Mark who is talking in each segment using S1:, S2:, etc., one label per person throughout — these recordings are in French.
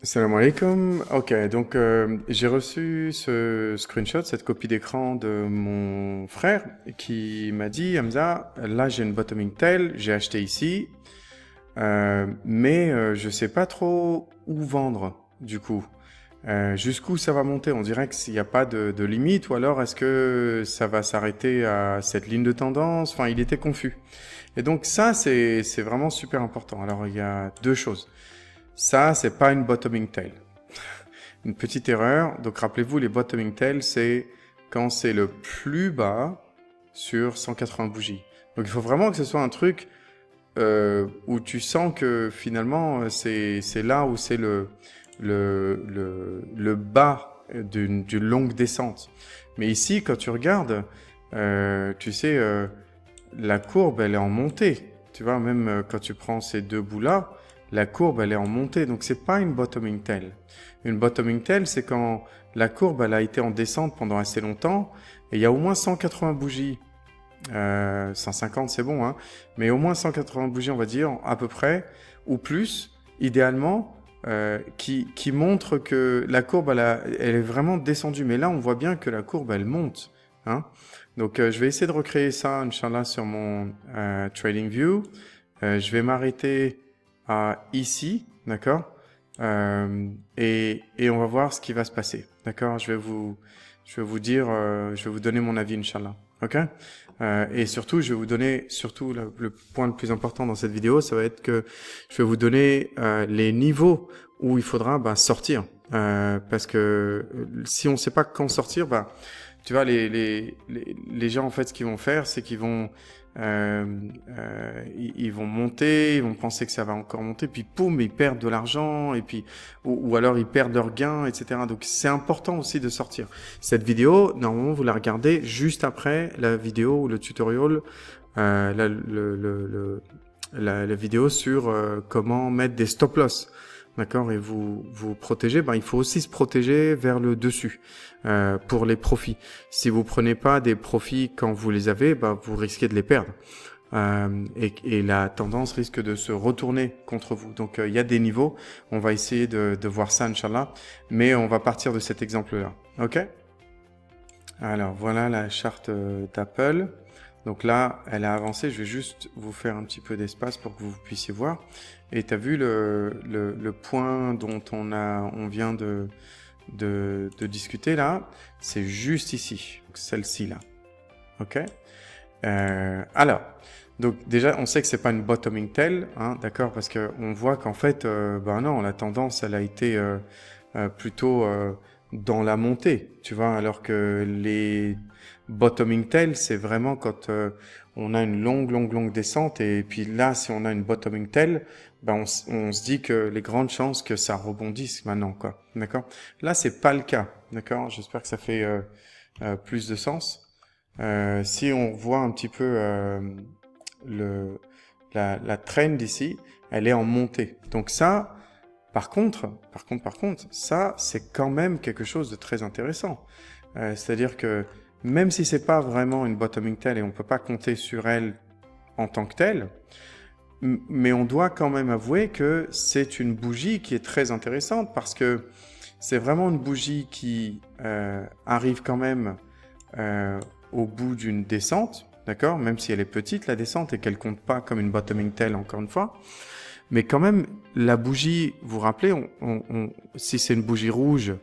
S1: Salam alaikum. Ok, donc j'ai reçu ce screenshot, cette copie d'écran de mon frère qui m'a dit, Hamza, là j'ai une bottoming tail, j'ai acheté ici, mais je sais pas trop où vendre du coup. Jusqu'où ça va monter? On dirait qu'il n'y a pas de limite, ou alors est-ce que ça va s'arrêter à cette ligne de tendance? Enfin, il était confus. Et donc ça, c'est vraiment super important. Alors il y a deux choses. Ça, c'est pas une bottoming tail. Une petite erreur. Donc rappelez-vous, les bottoming tails, c'est quand c'est le plus bas sur 180 bougies. Donc il faut vraiment que ce soit un truc où tu sens que finalement c'est là où c'est le bas d'une longue descente. Mais ici, quand tu regardes, tu sais, la courbe, elle est en montée. Tu vois, même quand tu prends ces deux bouts-là, la courbe, elle est en montée. Donc, c'est pas une bottoming tail. Une bottoming tail, c'est quand la courbe, elle a été en descente pendant assez longtemps et il y a au moins 180 bougies. 150, c'est bon, hein. Mais au moins 180 bougies, on va dire, à peu près, ou plus, idéalement, qui montre que la courbe, elle est vraiment descendue. Mais là, on voit bien que la courbe, elle monte, hein. Donc, je vais essayer de recréer ça, Inch'Allah, sur mon TradingView. Je vais m'arrêter à ici, d'accord? Et on va voir ce qui va se passer, d'accord? Je vais vous dire, je vais vous donner mon avis, Inch'Allah, ok? Et surtout, je vais vous donner, surtout le point le plus important dans cette vidéo, ça va être que je vais vous donner les niveaux où il faudra sortir. Parce que si on ne sait pas quand sortir, tu vois, les gens, en fait, ce qu'ils vont faire, c'est qu'ils vont, ils vont monter, ils vont penser que ça va encore monter, puis poum, ils perdent de l'argent, et puis, ou alors ils perdent leurs gains, etc. Donc, c'est important aussi de sortir. Cette vidéo, normalement, vous la regardez juste après la vidéo ou le tutoriel, la vidéo sur comment mettre des stop-loss. D'accord, et vous protéger, il faut aussi se protéger vers le dessus pour les profits. Si vous prenez pas des profits quand vous les avez, vous risquez de les perdre. Et la tendance risque de se retourner contre vous. Donc il y a des niveaux, on va essayer de voir ça, Inch'Allah, mais on va partir de cet exemple-là. Ok? Alors voilà la charte d'Apple. Donc là, elle a avancé. Je vais juste vous faire un petit peu d'espace pour que vous puissiez voir. Et tu as vu le point dont on vient de discuter là, c'est juste ici, celle-ci là. Ok? Alors, donc déjà, on sait que c'est pas une bottoming tail, hein, d'accord, parce que on voit qu'en fait, non, la tendance, elle a été plutôt dans la montée, tu vois, alors que les bottoming tail, c'est vraiment quand on a une longue descente, et puis là, si on a une bottoming tail, on se dit que les grandes chances que ça rebondisse maintenant, quoi, d'accord? Là, c'est pas le cas, d'accord? J'espère que ça fait plus de sens. Si on voit un petit peu la trend ici, elle est en montée. Donc ça, par contre, ça, c'est quand même quelque chose de très intéressant. C'est-à-dire que même si c'est pas vraiment une bottoming tail et on peut pas compter sur elle en tant que telle, mais on doit quand même avouer que c'est une bougie qui est très intéressante parce que c'est vraiment une bougie qui arrive quand même au bout d'une descente, d'accord? Même si elle est petite, la descente, et qu'elle compte pas comme une bottoming tail, encore une fois. Mais quand même, la bougie, vous vous rappelez, si c'est une bougie rouge,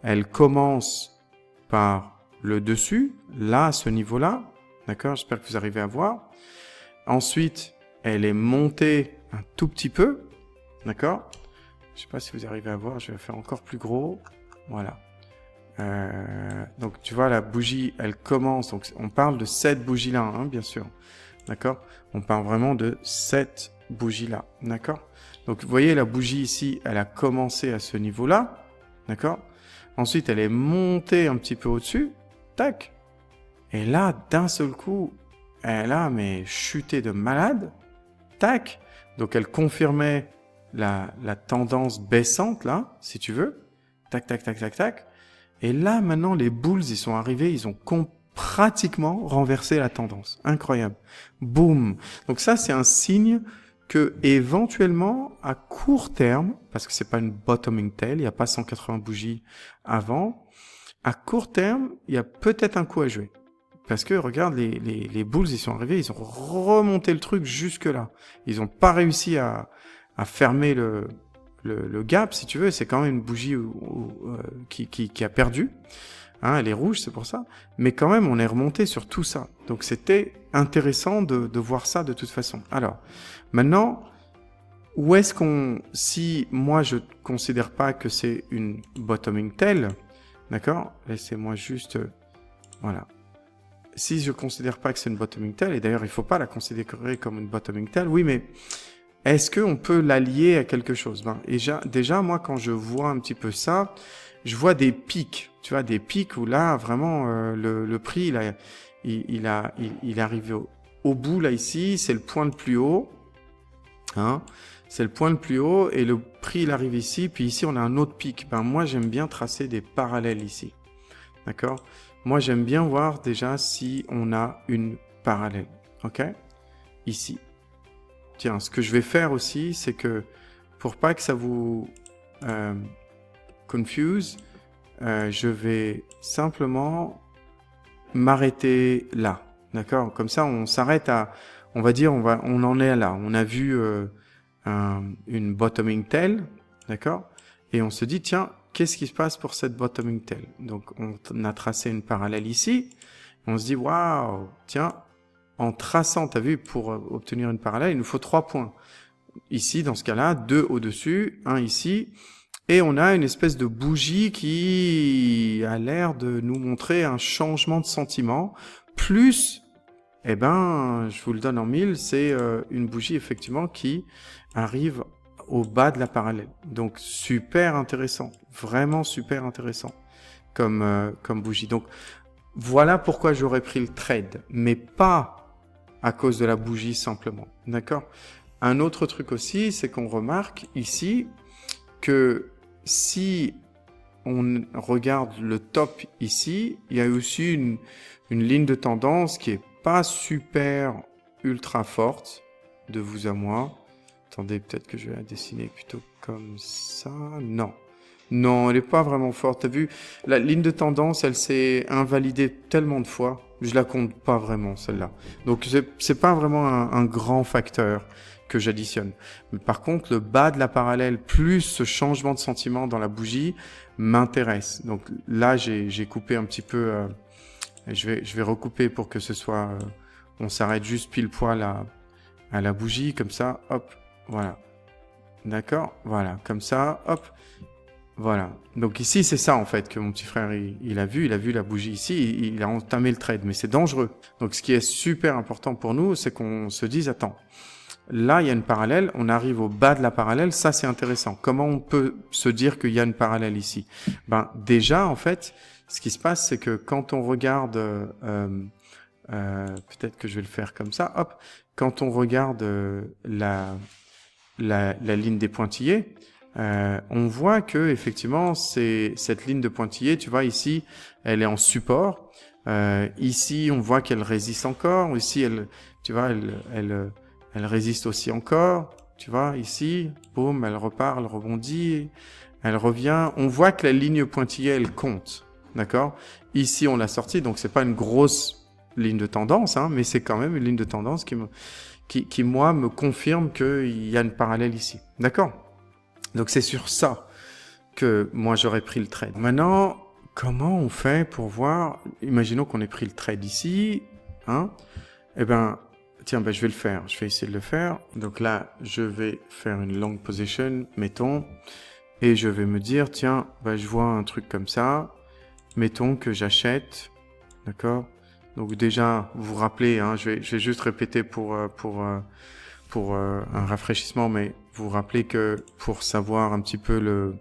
S1: elle commence par le dessus, là, à ce niveau-là, d'accord? J'espère que vous arrivez à voir. Ensuite, elle est montée un tout petit peu, d'accord? Je sais pas si vous arrivez à voir, je vais faire encore plus gros. Voilà. Donc tu vois, la bougie, elle commence, donc on parle de cette bougie-là, hein, bien sûr, d'accord? On parle vraiment de cette bougie-là, d'accord? Donc vous voyez, la bougie ici, elle a commencé à ce niveau-là, d'accord? Ensuite, elle est montée un petit peu au-dessus, tac, et là, d'un seul coup, elle a chuté de malade, tac, donc elle confirmait la tendance baissante, là, si tu veux, tac, tac, tac, tac, tac. Et là, maintenant, les bulls, ils sont arrivés, ils ont pratiquement renversé la tendance. Incroyable. Boum. Donc ça, c'est un signe que éventuellement, à court terme, parce que c'est pas une bottoming tail, il n'y a pas 180 bougies avant, à court terme, il y a peut-être un coup à jouer. Parce que regarde, les bulls, ils sont arrivés, ils ont remonté le truc jusque là. Ils n'ont pas réussi à fermer le gap, si tu veux. C'est quand même une bougie qui a perdu. Hein, elle est rouge, c'est pour ça. Mais quand même, on est remonté sur tout ça. Donc c'était intéressant de voir ça de toute façon. Alors, maintenant, où est-ce si moi je considère pas que c'est une bottoming tail, d'accord? Laissez-moi juste, voilà. Si je considère pas que c'est une bottoming tail, et d'ailleurs il faut pas la considérer comme une bottoming tail, oui, mais est-ce qu'on peut l'allier à quelque chose? Déjà, moi, quand je vois un petit peu ça, je vois des pics, tu vois, des pics où là, vraiment, le prix, il est arrivé au bout, là, ici, c'est le point le plus haut, hein, c'est le point le plus haut, et le prix, il arrive ici, puis ici, on a un autre pic. Moi, j'aime bien tracer des parallèles ici, d'accord? Moi, j'aime bien voir déjà si on a une parallèle, ok? Ici. Tiens, ce que je vais faire aussi, c'est que pour pas que ça vous confuse, je vais simplement m'arrêter là, d'accord? Comme ça, on s'arrête on va dire, on en est là. On a vu une bottoming tail, d'accord? Et on se dit, tiens, qu'est-ce qui se passe pour cette bottoming tail? Donc, on a tracé une parallèle ici. On se dit, waouh, tiens, en traçant, tu as vu, pour obtenir une parallèle, il nous faut 3 points. Ici, dans ce cas-là, 2 au-dessus, 1 ici. Et on a une espèce de bougie qui a l'air de nous montrer un changement de sentiment. Plus, je vous le donne en mille, c'est une bougie, effectivement, qui arrive au bas de la parallèle. Donc, super intéressant. Vraiment super intéressant comme bougie. Donc, voilà pourquoi j'aurais pris le trade, mais pas à cause de la bougie simplement, d'accord? Un autre truc aussi, c'est qu'on remarque ici que si on regarde le top ici, il y a aussi une ligne de tendance qui est pas super ultra forte, de vous à moi. Attendez, peut-être que je vais la dessiner plutôt comme ça. Non, elle est pas vraiment forte. T'as vu, la ligne de tendance, elle s'est invalidée tellement de fois. Je la compte pas vraiment, celle-là. Donc, c'est pas vraiment un grand facteur que j'additionne. Mais par contre, le bas de la parallèle plus ce changement de sentiment dans la bougie m'intéresse. Donc là, j'ai coupé un petit peu. Je vais recouper pour que ce soit. On s'arrête juste pile poil à la bougie, comme ça. Hop, voilà. D'accord, voilà, comme ça. Hop. Voilà. Donc ici, c'est ça en fait que mon petit frère il a vu la bougie ici, il a entamé le trade, mais c'est dangereux. Donc ce qui est super important pour nous, c'est qu'on se dise attends, là il y a une parallèle, on arrive au bas de la parallèle, ça c'est intéressant. Comment on peut se dire qu'il y a une parallèle ici? Déjà en fait, ce qui se passe, c'est que quand on regarde, peut-être que je vais le faire comme ça, hop, quand on regarde la ligne des pointillés. On voit que effectivement cette ligne de pointillés, tu vois ici, elle est en support. Ici, on voit qu'elle résiste encore. Ici, elle résiste aussi encore. Tu vois ici, boum, elle repart, elle rebondit, elle revient. On voit que la ligne pointillée, elle compte, d'accord? Ici, on l'a sortie, donc c'est pas une grosse ligne de tendance, hein, mais c'est quand même une ligne de tendance qui moi me confirme qu'il y a une parallèle ici, d'accord? Donc c'est sur ça que moi j'aurais pris le trade. Maintenant, comment on fait pour voir, imaginons qu'on ait pris le trade ici, hein? Tiens, je vais le faire, je vais essayer de le faire. Donc là, je vais faire une long position, mettons, et je vais me dire, tiens, je vois un truc comme ça, mettons que j'achète, d'accord? Donc déjà, vous vous rappelez, hein, je vais juste répéter pour un rafraîchissement, mais vous vous rappelez que pour savoir un petit peu le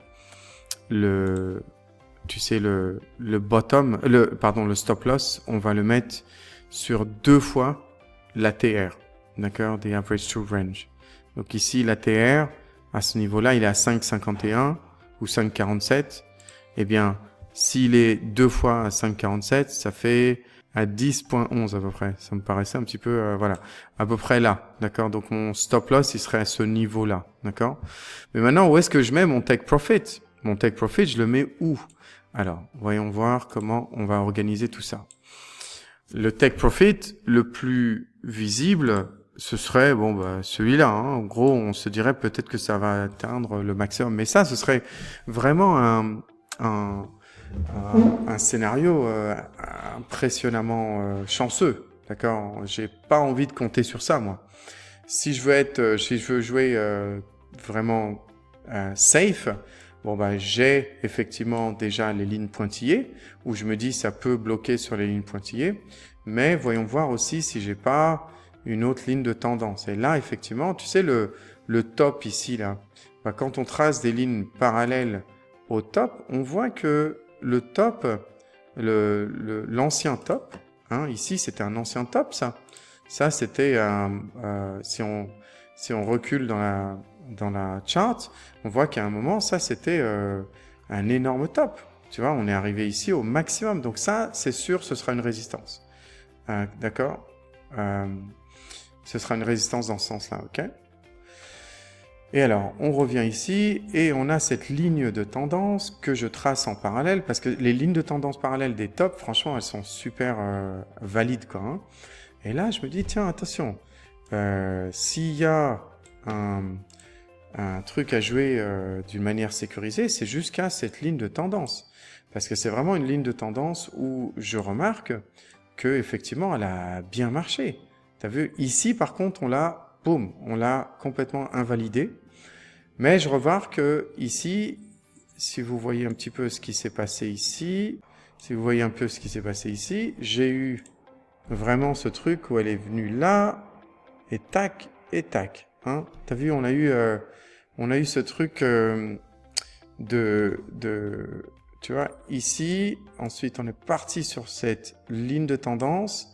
S1: bottom, le stop loss, on va le mettre sur 2 fois l'ATR, d'accord, the average true range. Donc ici, l'ATR, à ce niveau-là, il est à 5,51 ou 5,47. Eh bien, s'il est 2 fois à 5,47, ça fait à 10.11 à peu près. Ça me paraissait un petit peu, voilà, à peu près là, d'accord? Donc mon stop loss, il serait à ce niveau-là, d'accord? Mais maintenant, où est-ce que je mets mon take profit? Mon take profit, je le mets où? Alors, voyons voir comment on va organiser tout ça. Le take profit le plus visible, ce serait bon celui-là. Hein. En gros, on se dirait peut-être que ça va atteindre le maximum, mais ça, ce serait vraiment un scénario impressionnamment chanceux. D'accord, j'ai pas envie de compter sur ça, moi. Si je veux jouer vraiment safe. Bon, j'ai effectivement déjà les lignes pointillées, où je me dis ça peut bloquer sur les lignes pointillées, mais voyons voir aussi si j'ai pas une autre ligne de tendance. Et là, effectivement, tu sais, le top ici, là, quand on trace des lignes parallèles au top, on voit que le top, l'ancien top, hein, ici, c'était un ancien top, ça. Ça, c'était, si on recule dans la chart, on voit qu'à un moment, ça, c'était un énorme top. Tu vois, on est arrivé ici au maximum. Donc ça, c'est sûr, ce sera une résistance. D'accord ce sera une résistance dans ce sens-là, ok? Et alors, on revient ici et on a cette ligne de tendance que je trace en parallèle parce que les lignes de tendance parallèles des tops, franchement, elles sont super valides, quoi. Hein. Et là, je me dis, tiens, attention, s'il y a un truc à jouer d'une manière sécurisée, c'est jusqu'à cette ligne de tendance. Parce que c'est vraiment une ligne de tendance où je remarque que effectivement, elle a bien marché. T'as vu, ici, par contre, on l'a complètement invalidé. Mais je remarque que ici, si vous voyez un petit peu ce qui s'est passé ici, j'ai eu vraiment ce truc où elle est venue là, et tac, hein. T'as vu, on a eu ce truc tu vois, ici, ensuite on est parti sur cette ligne de tendance,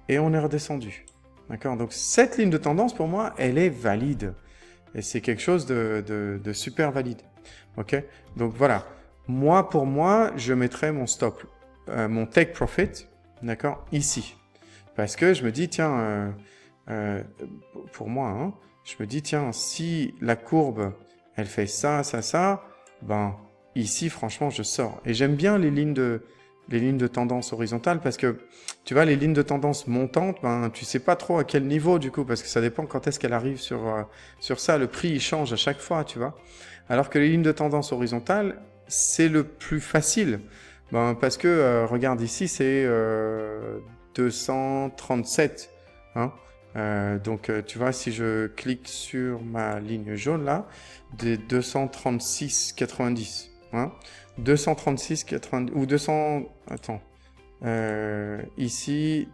S1: et on est redescendu. D'accord? Donc cette ligne de tendance, pour moi, elle est valide. Et c'est quelque chose de super valide. Ok? Donc voilà. Pour moi, je mettrais mon stop, mon take profit, d'accord, ici. Parce que je me dis, tiens, pour moi, hein, je me dis, tiens, si la courbe, elle fait ça, ici, franchement, je sors. Et j'aime bien les lignes de tendance horizontale parce que, tu vois, les lignes de tendance montantes, tu sais pas trop à quel niveau, du coup, parce que ça dépend quand est-ce qu'elle arrive sur ça. Le prix, il change à chaque fois, tu vois. Alors que les lignes de tendance horizontale, c'est le plus facile. Parce que, regarde ici, c'est 237, hein. Donc, tu vois, si je clique sur ma ligne jaune, là, des 236,90, hein. 236,90 ou 200... Attends. Ici,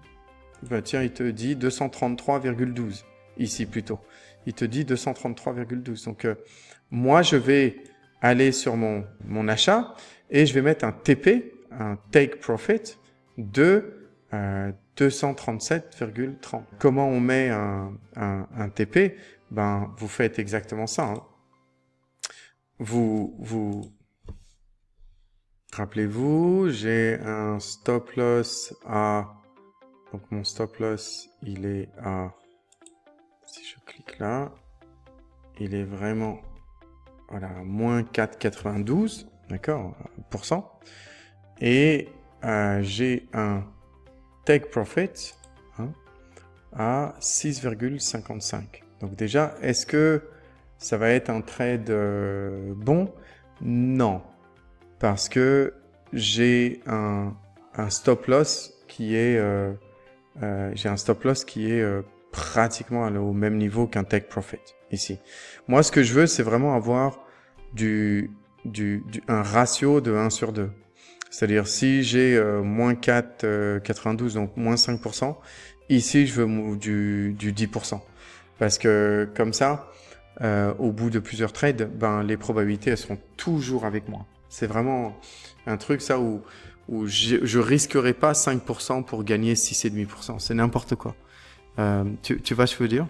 S1: tiens, il te dit 233,12. Ici, plutôt. Il te dit 233,12. Donc, moi, je vais aller sur mon achat et je vais mettre un TP, un Take Profit, de 237,30. Comment on met un TP? Vous faites exactement ça. Hein. Rappelez-vous, j'ai un stop loss à... Donc mon stop loss, il est à... Si je clique là, il est vraiment... Voilà, moins 4,92, d'accord, %. Et j'ai un take profit à 6,55. Donc déjà, est-ce que ça va être un trade bon? Non. Parce que j'ai un stop loss qui est pratiquement au même niveau qu'un take profit ici. Moi, ce que je veux, c'est vraiment avoir un ratio de 1 sur 2. C'est-à-dire, si j'ai moins 4,92, donc moins 5%, ici, je veux du 10%. Parce que comme ça, au bout de plusieurs trades, les probabilités, elles seront toujours avec moi. C'est vraiment un truc, ça, où je risquerai pas 5% pour gagner 6,5%. C'est n'importe quoi. Tu vois ce que je veux dire?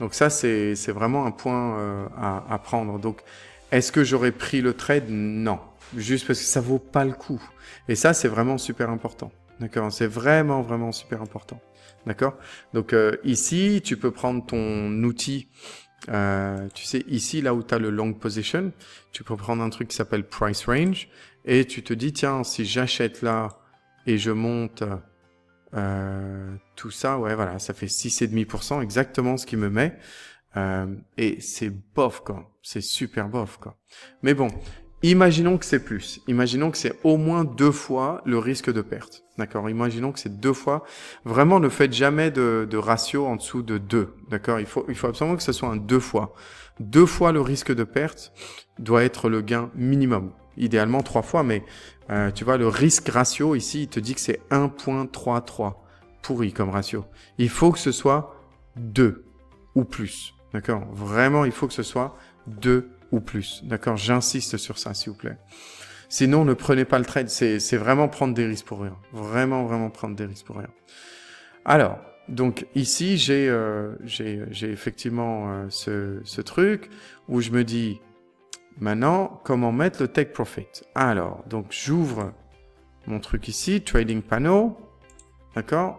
S1: Donc ça, c'est vraiment un point à prendre. Donc, est-ce que j'aurais pris le trade? Non. Juste parce que ça vaut pas le coup. Et ça, c'est vraiment super important. D'accord? C'est vraiment, vraiment super important. D'accord? Donc ici, tu peux prendre ton outil. Tu sais, ici, là où tu as le long position, tu peux prendre un truc qui s'appelle price range et tu te dis, tiens, si j'achète là et je monte tout ça, ouais, voilà, ça fait 6,5%, exactement ce qu'il me met. Et c'est bof, quoi. C'est super bof, quoi. Mais bon, imaginons que c'est plus. Imaginons que c'est au moins 2 fois le risque de perte. D'accord? Imaginons que c'est 2 fois. Vraiment, ne faites jamais de ratio en dessous de 2. D'accord? Il faut absolument que ce soit un 2 fois. 2 fois le risque de perte doit être le gain minimum. Idéalement 3 fois, mais tu vois, le risque ratio ici, il te dit que c'est 1,33. Pourri comme ratio. Il faut que ce soit 2 ou plus. D'accord? Vraiment, il faut que ce soit 2 ou plus. D'accord? J'insiste sur ça, s'il vous plaît. Sinon, ne prenez pas le trade. C'est vraiment prendre des risques pour rien. Vraiment, vraiment prendre des risques pour rien. Alors, donc ici, j'ai effectivement ce truc où je me dis, maintenant, comment mettre le take profit? Alors, donc j'ouvre mon truc ici, trading panel. D'accord?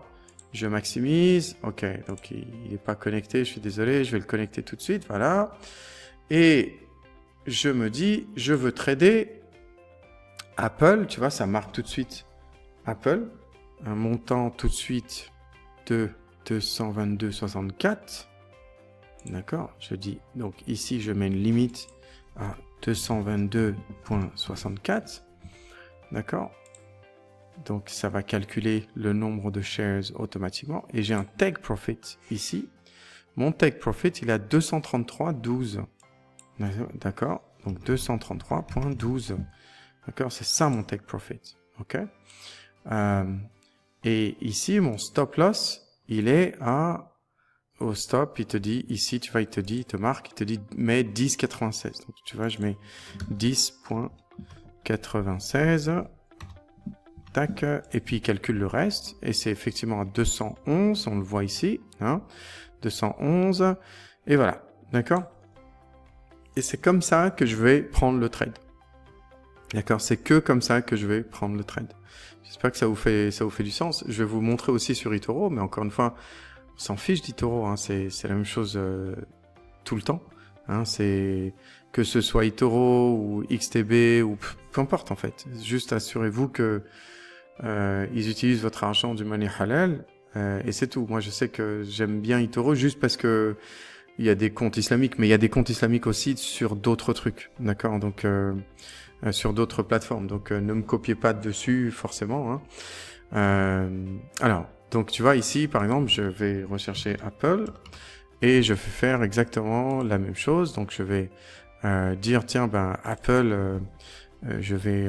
S1: Je maximise. Ok, donc il n'est pas connecté, je suis désolé, je vais le connecter tout de suite, voilà. Et je me dis, je veux trader Apple, tu vois, ça marque tout de suite Apple, un montant tout de suite de 222,64. D'accord? Je dis, donc ici, je mets une limite à 222,64. D'accord? Donc, ça va calculer le nombre de shares automatiquement. Et j'ai un take profit ici. Mon take profit, il est à 233,12. D'accord? Donc, 233,12. D'accord? C'est ça mon take profit. OK? Et ici, mon stop loss, il est au stop, il te dit, ici, tu vois, il te marque, il te dit, mets 10,96. Donc, tu vois, je mets 10,96. Tac, et puis il calcule le reste, et c'est effectivement à 211, on le voit ici, hein, 211, et voilà, d'accord? Et c'est comme ça que je vais prendre le trade. D'accord? C'est que comme ça que je vais prendre le trade. J'espère que ça vous fait du sens. Je vais vous montrer aussi sur eToro, mais encore une fois, on s'en fiche d'eToro, hein, c'est la même chose tout le temps. Hein, c'est que ce soit eToro ou XTB ou peu importe en fait. Juste assurez-vous que ils utilisent votre argent d'une manière halal et c'est tout. Moi, je sais que j'aime bien eToro juste parce que il y a des comptes islamiques, mais il y a des comptes islamiques aussi sur d'autres trucs, d'accord? Donc sur d'autres plateformes. Donc ne me copiez pas dessus forcément. Hein. Alors, donc tu vois ici, par exemple, je vais rechercher Apple et je vais faire exactement la même chose. Donc je vais dire tiens ben Apple, je vais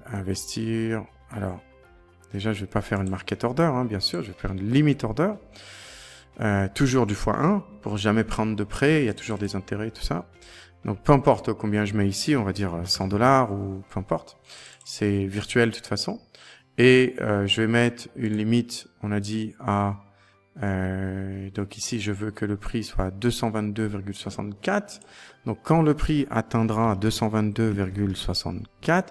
S1: investir. Alors déjà, je vais pas faire une market order, hein, bien sûr, je vais faire une limit order. Toujours du x1 pour jamais prendre de prêt, il y a toujours des intérêts, tout ça. Donc peu importe combien je mets ici, on va dire $100 ou peu importe. C'est virtuel de toute façon. Et je vais mettre une limite, on a dit à... donc ici, je veux que le prix soit à 222,64. Donc quand le prix atteindra 222,64,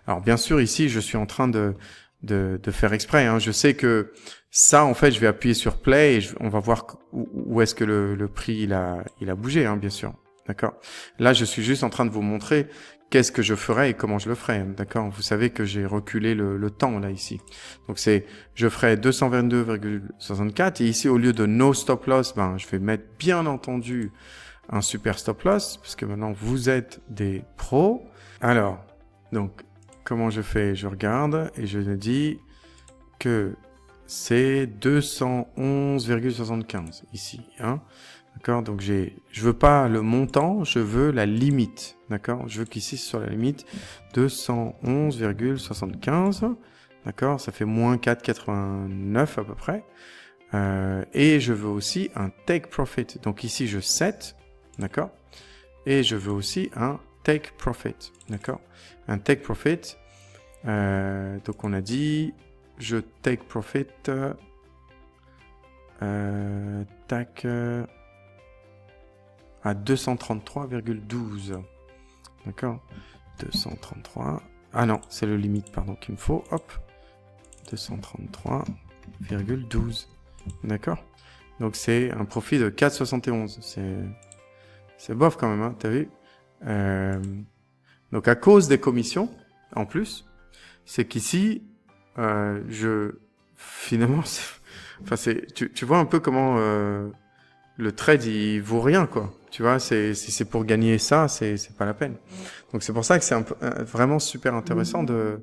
S1: alors bien sûr ici, je suis en train de faire exprès. Hein. Je sais que ça, en fait, je vais appuyer sur play et on va voir où est-ce que le prix il a bougé, hein, bien sûr. D'accord. Là, je suis juste en train de vous montrer qu'est-ce que je ferais et comment je le ferais. D'accord. Vous savez que j'ai reculé le temps là ici. Donc je ferai 222,64 et ici au lieu de no stop loss, ben je vais mettre bien entendu un super stop loss parce que maintenant vous êtes des pros. Alors, donc comment je fais? Je regarde et je me dis que c'est 211,75 ici, hein. D'accord, donc je veux pas le montant, je veux la limite. D'accord, je veux qu'ici ce soit la limite 211,75. D'accord, ça fait moins 4,89 à peu près. Et je veux aussi un take profit. Donc ici je set, d'accord. Et je veux aussi un take profit, d'accord. Un take profit. Donc on a dit je take profit. Tac. À 233,12. D'accord, 233. Ah non, c'est le limite, pardon, qu'il me faut. Hop. 233,12. D'accord? Donc c'est un profit de 4,71. C'est bof quand même, hein, t'as vu? Donc à cause des commissions, en plus, c'est qu'ici, finalement, tu vois un peu comment le trade il vaut rien, quoi. Tu vois, si c'est pour gagner ça, c'est pas la peine. Donc c'est pour ça que c'est vraiment super intéressant de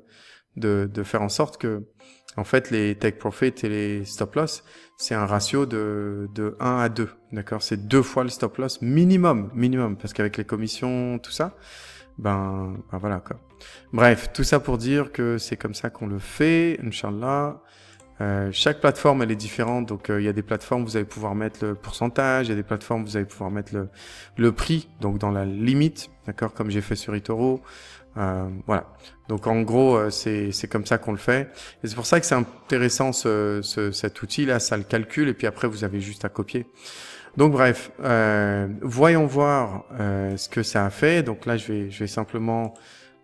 S1: faire en sorte que, en fait, les take profit et les stop loss, c'est un ratio de 1 à 2. D'accord? C'est 2 fois le stop loss minimum, parce qu'avec les commissions, tout ça, ben voilà, quoi. Bref, tout ça pour dire que c'est comme ça qu'on le fait, Inch'Allah. Chaque plateforme, elle est différente. Donc, il y a des plateformes, vous allez pouvoir mettre le pourcentage. Il y a des plateformes, vous allez pouvoir mettre le prix, donc dans la limite, d'accord, comme j'ai fait sur eToro. Voilà. Donc, en gros, c'est comme ça qu'on le fait. Et c'est pour ça que c'est intéressant cet outil-là. Ça le calcule et puis après, vous avez juste à copier. Donc, bref, voyons voir ce que ça a fait. Donc là, je vais simplement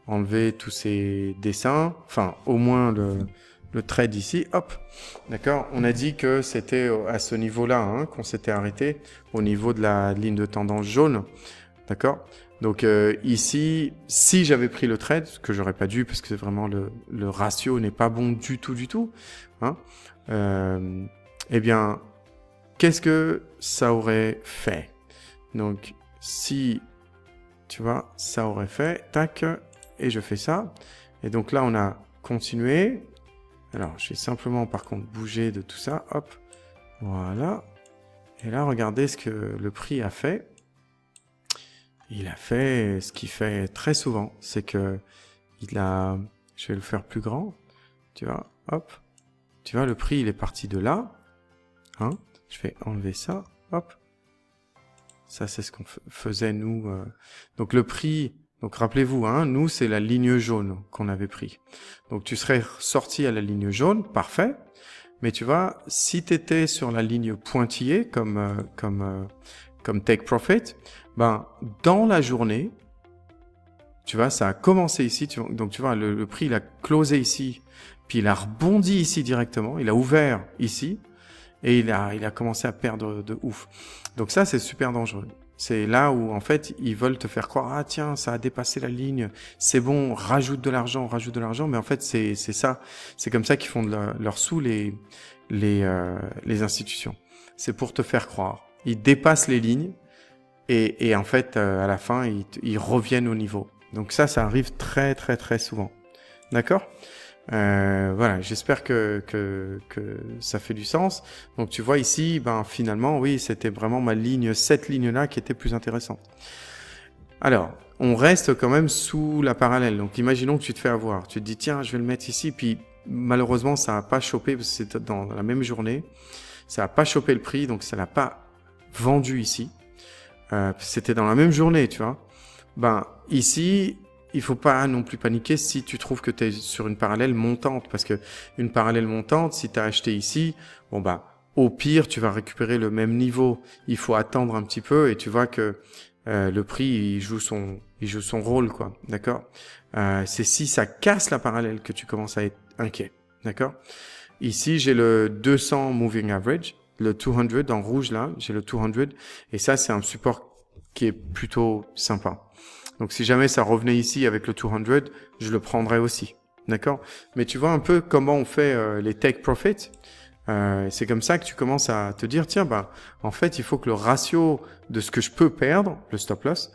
S1: enlever tous ces dessins. Enfin, au moins le trade ici, hop, d'accord. On a dit que c'était à ce niveau-là hein, qu'on s'était arrêté, au niveau de la ligne de tendance jaune, d'accord. Donc ici, si j'avais pris le trade, ce que j'aurais pas dû, parce que vraiment le ratio n'est pas bon du tout, hein, eh bien, qu'est-ce que ça aurait fait? Donc, si, tu vois, ça aurait fait, tac, et je fais ça, et donc là, on a continué. Alors, je vais simplement, par contre, bouger de tout ça. Hop, voilà. Et là, regardez ce que le prix a fait. Il a fait ce qu'il fait très souvent. C'est que je vais le faire plus grand. Tu vois, hop. Tu vois, le prix, il est parti de là. Hein. Je vais enlever ça. Hop. Ça, c'est ce qu'on faisait, nous. Donc, le prix... Donc, rappelez-vous, hein, nous, c'est la ligne jaune qu'on avait pris. Donc, tu serais sorti à la ligne jaune, parfait. Mais tu vois, si tu étais sur la ligne pointillée, comme take profit, ben, dans la journée, tu vois, ça a commencé ici. Donc, tu vois, le prix, il a closé ici, puis il a rebondi ici directement. Il a ouvert ici, et il a commencé à perdre de ouf. Donc, ça, c'est super dangereux. C'est là où, en fait, ils veulent te faire croire, ah tiens, ça a dépassé la ligne, c'est bon, rajoute de l'argent, mais en fait, c'est ça. C'est comme ça qu'ils font de leur sous les institutions. C'est pour te faire croire. Ils dépassent les lignes et en fait, à la fin, ils reviennent au niveau. Donc ça arrive très, très, très souvent. D'accord ? Voilà, j'espère que ça fait du sens. Donc tu vois ici, ben finalement, oui, c'était vraiment cette ligne-là qui était plus intéressante. Alors, on reste quand même sous la parallèle. Donc imaginons que tu te fais avoir. Tu te dis, tiens, je vais le mettre ici, puis malheureusement, ça n'a pas chopé, parce que c'était dans la même journée. Ça n'a pas chopé le prix, donc ça l'a pas vendu ici. C'était dans la même journée, tu vois. Ben, ici... Il faut pas non plus paniquer si tu trouves que tu es sur une parallèle montante, parce que une parallèle montante, si tu as acheté ici, bon bah au pire tu vas récupérer le même niveau. Il faut attendre un petit peu et tu vois que le prix il joue son rôle, quoi. D'accord. C'est si ça casse la parallèle que tu commences à être inquiet. D'accord. Ici j'ai le 200 moving average, le 200 en rouge là, j'ai le 200 et ça c'est un support qui est plutôt sympa. Donc, si jamais ça revenait ici avec le 200, je le prendrais aussi. D'accord? Mais tu vois un peu comment on fait les take profits. C'est comme ça que tu commences à te dire, tiens, bah, en fait, il faut que le ratio de ce que je peux perdre, le stop loss,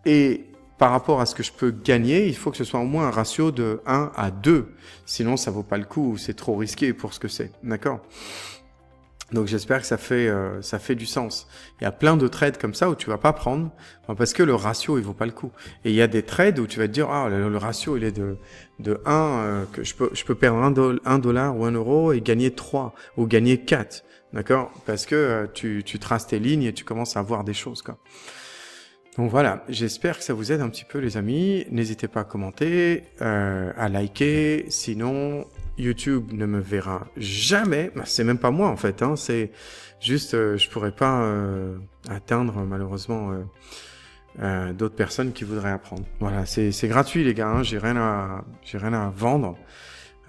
S1: et par rapport à ce que je peux gagner, il faut que ce soit au moins un ratio de 1 à 2. Sinon, ça vaut pas le coup, c'est trop risqué pour ce que c'est. D'accord? Donc j'espère que ça fait du sens. Il y a plein de trades comme ça où tu vas pas prendre parce que le ratio il vaut pas le coup. Et il y a des trades où tu vas te dire ah le ratio il est de 1 que je peux perdre $1 ou 1 euro et gagner 3 ou gagner 4. D'accord? Parce que tu traces tes lignes et tu commences à voir des choses quoi. Donc voilà, j'espère que ça vous aide un petit peu les amis. N'hésitez pas à commenter, à liker, sinon YouTube ne me verra jamais. Bah, c'est même pas moi en fait, hein. C'est juste, je pourrais pas atteindre malheureusement d'autres personnes qui voudraient apprendre. Voilà, c'est gratuit les gars. Hein. J'ai rien à vendre.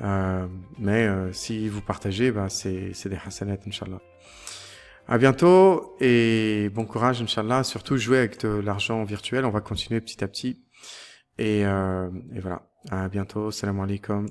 S1: Mais si vous partagez, bah, c'est des hasanat, Inch'Allah. À bientôt et bon courage, Inch'Allah. Surtout jouer avec de l'argent virtuel. On va continuer petit à petit. Et voilà. À bientôt. Salam alaikum.